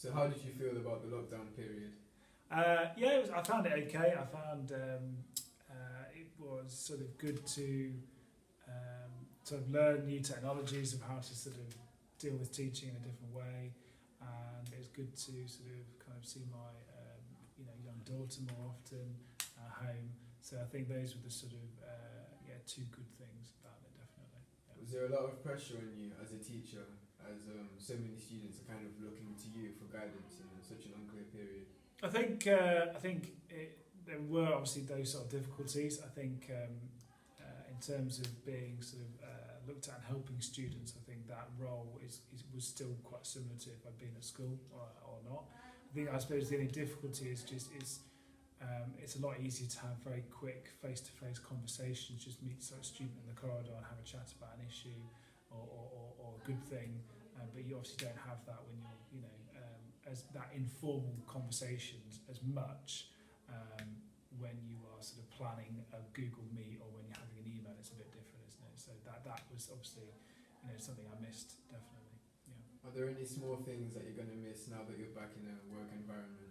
So how did you feel about the lockdown period? Yeah, I found it okay. I found it was sort of good to sort of learn new technologies of how to sort of deal with teaching in a different way, and it was good to sort of kind of see my young daughter more often at home. So I think those were the sort of two good things about it, definitely. Yeah. Was there a lot of pressure on you as a teacher, as so many students are kind of looking to you for guidance in such an unclear period? I think there were obviously those sort of difficulties. I think in terms of being sort of looked at and helping students, I think that role was still quite similar to if I'd been at school or not. I suppose the only difficulty is it's a lot easier to have very quick face-to-face conversations, just meet a student in the corridor and have a chat about an issue or a good thing, but you obviously don't have that when you're as that informal conversations as much when you are sort of planning a Google Meet or when you're having an email. It's a bit different, isn't it? So that was obviously something I missed, definitely. Yeah. Are there any small things that you're going to miss now that you're back in a work environment?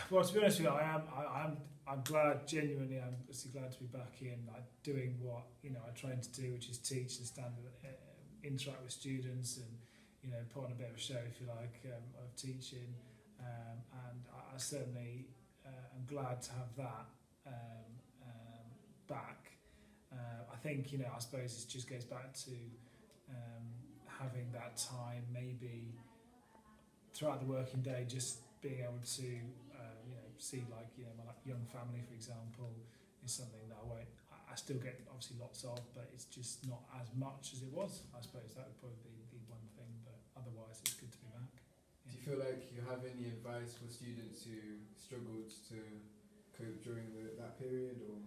Well, to be honest with you, I'm glad, genuinely, I'm obviously glad to be back in, doing what I tried to do, which is teach and stand, interact with students, and put on a bit of a show, if you like, of teaching. And I certainly am glad to have that back. I think I suppose it just goes back to having that time, maybe throughout the working day, just being able to see my young family, for example, is something that I still get obviously lots of, but it's just not as much as it was. I suppose that would probably be the one thing, but otherwise it's good to be back. Yeah. Do you feel like you have any advice for students who struggled to cope during that period, or?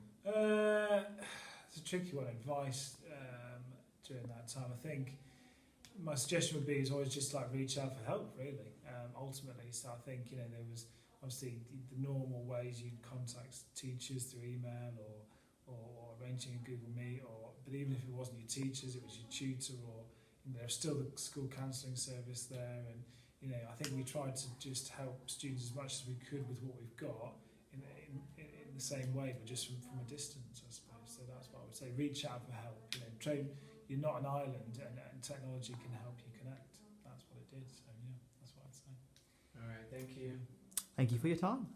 It's a tricky one. Advice during that time, I think my suggestion would be is always just reach out for help, really. Ultimately, so I think there was obviously the normal ways you'd contact teachers through email or arranging a Google Meet, but even if it wasn't your teachers, it was your tutor, or there's still the school counselling service there, and I think we tried to just help students as much as we could with what we've got in the same way, but just from a distance, I suppose. So that's what I would say. Reach out for help. You're not an island, and technology can help you connect. That's what it did. So yeah, that's what I'd say. All right, thank you. Thank you for your time.